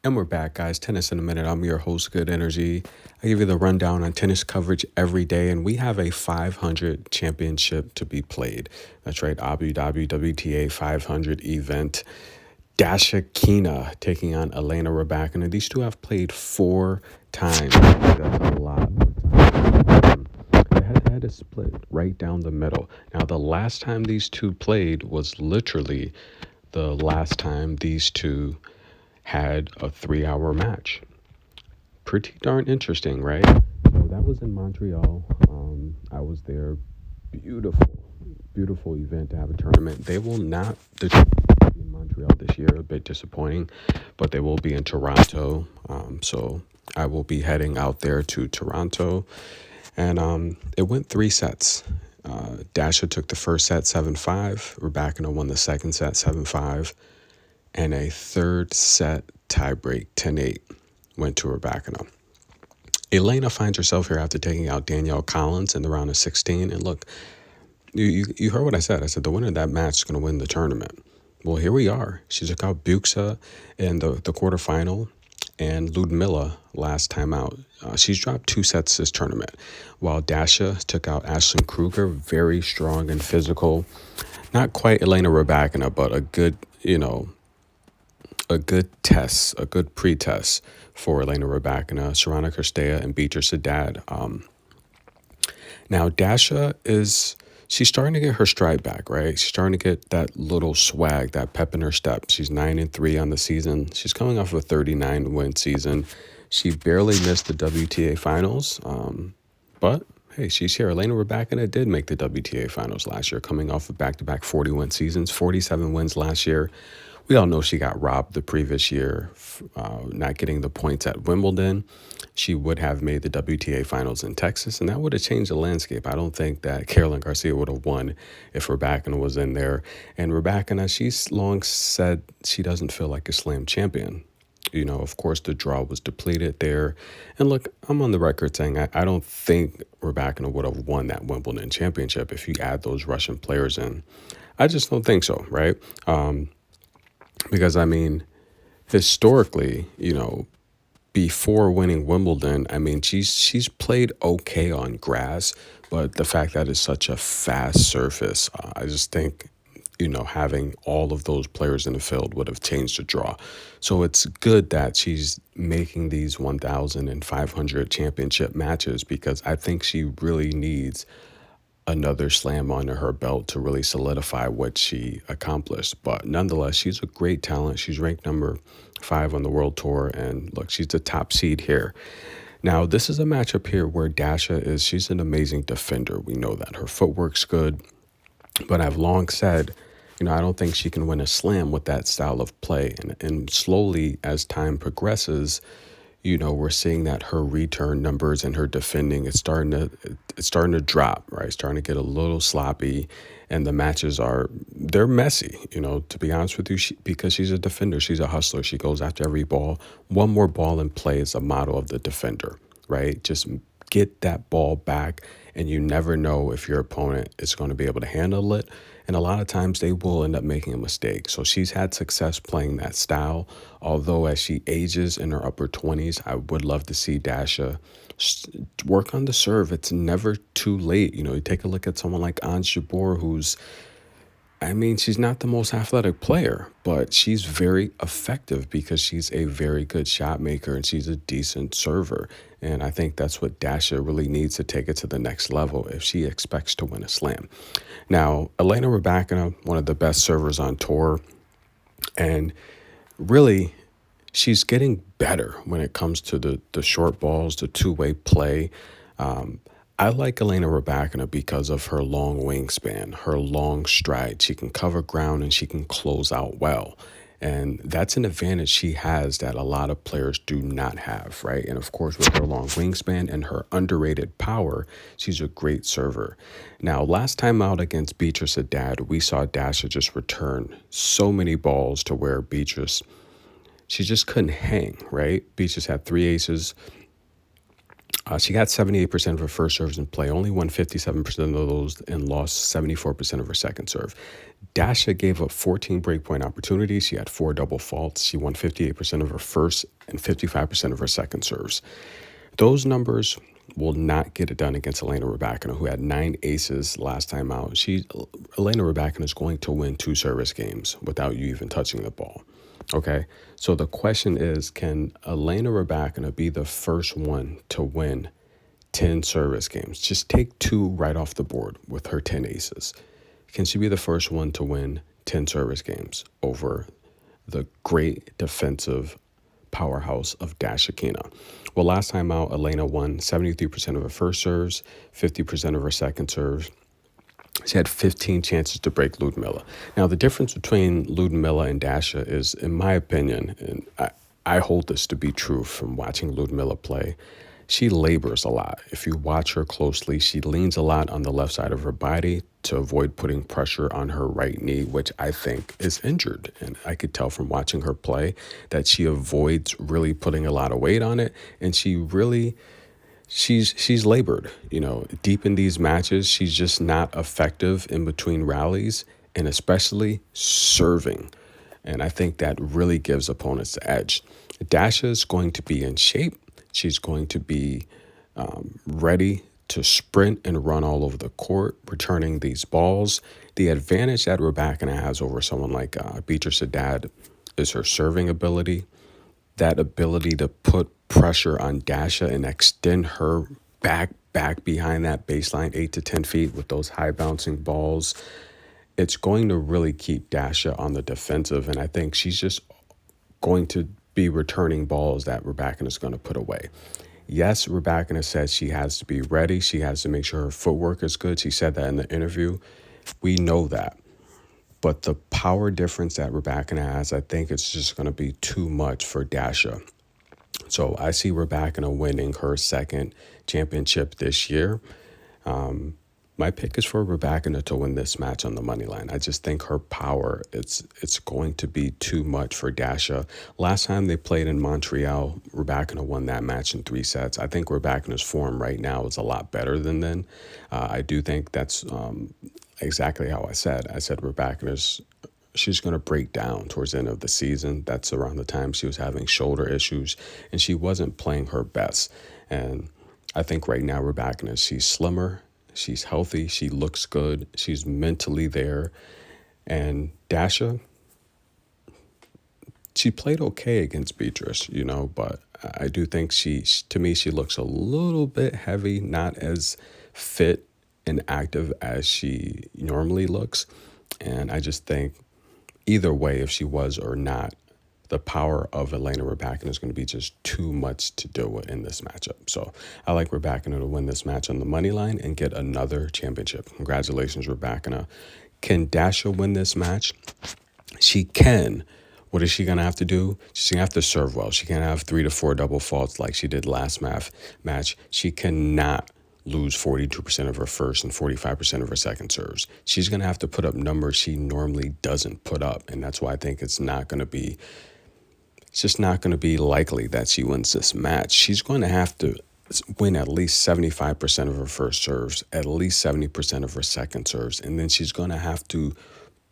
And we're back, guys. Tennis in a minute. I'm your host, Good Energy. I give you the rundown on tennis coverage every day, and we have a 500 championship to be played. That's right, Abu Dhabi WTA 500 event. Kasatkina taking on Elena Rybakina. These two have played 4 times. That's a lot of time. They had a split right down the middle. Now, the last time these two played was literally the last time these two had a 3 hour match. Pretty darn interesting, right? So that was in Montreal. I was there. Beautiful, beautiful event to have a tournament. They will not be in Montreal this year. A bit disappointing, but they will be in Toronto. So I will be heading out there to Toronto, and it went 3 sets. Dasha took the first set 7-5. Rybakina won the second set 7-5, and a third set tiebreak 10-8 went to Rybakina. Elena finds herself here after taking out Danielle Collins in the round of 16. And look, you heard what I said. I said the winner of that match is going to win the tournament. Well, here we are. She took out Buxa in the quarterfinal and Ludmilla last time out. She's dropped 2 sets this tournament, while Dasha took out Ashlyn Kruger, very strong and physical. Not quite Elena Rybakina, but a good, a good test, a good pre-test for Elena Rybakina, Sorana Cirstea, and Beatrice Haddad. Now, Dasha she's starting to get her stride back, right? She's starting to get that little swag, that pep in her step. She's 9-3 on the season. She's coming off a 39-win season. She barely missed the WTA finals, but hey, she's here. Elena Rybakina did make the WTA finals last year, coming off of back-to-back 40-win seasons, 47 wins last year. We all know she got robbed the previous year, not getting the points at Wimbledon. She would have made the WTA finals in Texas, and that would have changed the landscape. I don't think that Caroline Garcia would have won if Rybakina was in there. And Rybakina, she's long said she doesn't feel like a slam champion. Of course, the draw was depleted there. And look, I'm on the record saying I don't think Rybakina would have won that Wimbledon championship if you add those Russian players in. I just don't think so, right? Because, historically, before winning Wimbledon, she's played okay on grass, but the fact that it's such a fast surface, I just think, having all of those players in the field would have changed the draw. So it's good that she's making these 1,500 championship matches, because I think she really needs another slam under her belt to really solidify what she accomplished. But nonetheless, she's a great talent. She's ranked number 5 on the world tour, and look, she's the top seed here. Now, this is a matchup here where she's an amazing defender. We know that her footwork's good, but I've long said, I don't think she can win a slam with that style of play. And slowly, as time progresses, we're seeing that her return numbers and her defending, it's starting to drop, right? It's starting to get a little sloppy, and the matches they're messy, to be honest with you, because she's a defender. She's a hustler. She goes after every ball. One more ball in play is a motto of the defender, right? Just get that ball back, and you never know if your opponent is going to be able to handle it. And a lot of times they will end up making a mistake. So she's had success playing that style. Although as she ages in her upper 20s, I would love to see Dasha work on the serve. It's never too late. You take a look at someone like Ons Jabeur, who's, she's not the most athletic player, but she's very effective because she's a very good shot maker and she's a decent server. And I think that's what Dasha really needs to take it to the next level if she expects to win a slam. Now, Elena Rybakina, one of the best servers on tour, and really, she's getting better when it comes to the short balls, the two-way play. I like Elena Rybakina because of her long wingspan, her long stride. She can cover ground and she can close out well. And that's an advantage she has that a lot of players do not have, right? And of course, with her long wingspan and her underrated power, she's a great server. Now, last time out against Beatrice Haddad, we saw Dasha just return so many balls to where she just couldn't hang, right? Beatrice had 3 aces. She got 78% of her first serves in play, only won 57% of those, and lost 74% of her second serve. Daria gave up 14 breakpoint opportunities. She had 4 double faults. She won 58% of her first and 55% of her second serves. Those numbers will not get it done against Elena Rybakina, who had 9 aces last time out. Elena Rybakina is going to win 2 service games without you even touching the ball. Okay, so the question is, can Elena Rybakina be the first one to win 10 service games? Just take 2 right off the board with her 10 aces. Can she be the first one to win 10 service games over the great defensive powerhouse of Kasatkina? Well, last time out, Elena won 73% of her first serves, 50% of her second serves. She had 15 chances to break Ludmila. Now, the difference between Ludmila and Daria is, in my opinion, and I hold this to be true from watching Ludmila play, she labors a lot. If you watch her closely, she leans a lot on the left side of her body to avoid putting pressure on her right knee, which I think is injured. And I could tell from watching her play that she avoids really putting a lot of weight on it. And she's labored, deep in these matches. She's just not effective in between rallies, and especially serving. And I think that really gives opponents the edge. Daria is going to be in shape. She's going to be ready to sprint and run all over the court, returning these balls. The advantage that Rybakina has over someone like Beatrice Haddad is her serving ability, that ability to put pressure on Daria and extend her back behind that baseline 8 to 10 feet with those high bouncing balls. It's going to really keep Daria on the defensive, and I think she's just going to be returning balls that Rybakina is going to put away. Yes, Rybakina said she has to be ready. She has to make sure her footwork is good. She said that in the interview. We know that. But the power difference that Rybakina has, I think it's just going to be too much for Daria. So I see Rybakina winning her second championship this year. My pick is for Rybakina to win this match on the money line. I just think her power, it's going to be too much for Daria. Last time they played in Montreal, Rybakina won that match in 3 sets. I think Rybakina's form right now is a lot better than then. I do think that's exactly how I said. I said she's going to break down towards the end of the season. That's around the time she was having shoulder issues, and she wasn't playing her best. And I think right now Rybakina, she's slimmer. She's healthy. She looks good. She's mentally there. And Daria, she played okay against Beatrice, but I do think to me, she looks a little bit heavy, not as fit and active as she normally looks. And I just think either way, if she was or not, the power of Elena Rybakina is going to be just too much to deal with in this matchup. So I like Rybakina to win this match on the money line and get another championship. Congratulations, Rybakina. Can Daria win this match? She can. What is she going to have to do? She's going to have to serve well. She can't have 3 to 4 double faults like she did last match. She cannot lose 42% of her first and 45% of her second serves. She's going to have to put up numbers she normally doesn't put up. And that's why I think it's just not going to be likely that she wins this match. She's going to have to win at least 75% of her first serves, at least 70% of her second serves, and then she's going to have to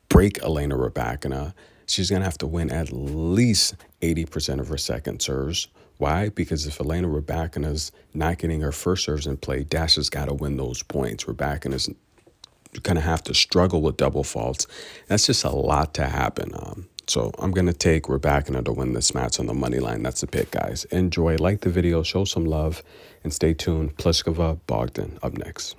break Elena Rybakina. She's going to have to win at least 80% of her second serves. Why? Because if Elena Rybakina's not getting her first serves in play, Daria's got to win those points. Rybakina's going to have to struggle with double faults. That's just a lot to happen. So I'm going to take Rybakina to win this match on the money line. That's the pick, guys. Enjoy, like the video, show some love, and stay tuned. Pliskova, Bogdan, up next.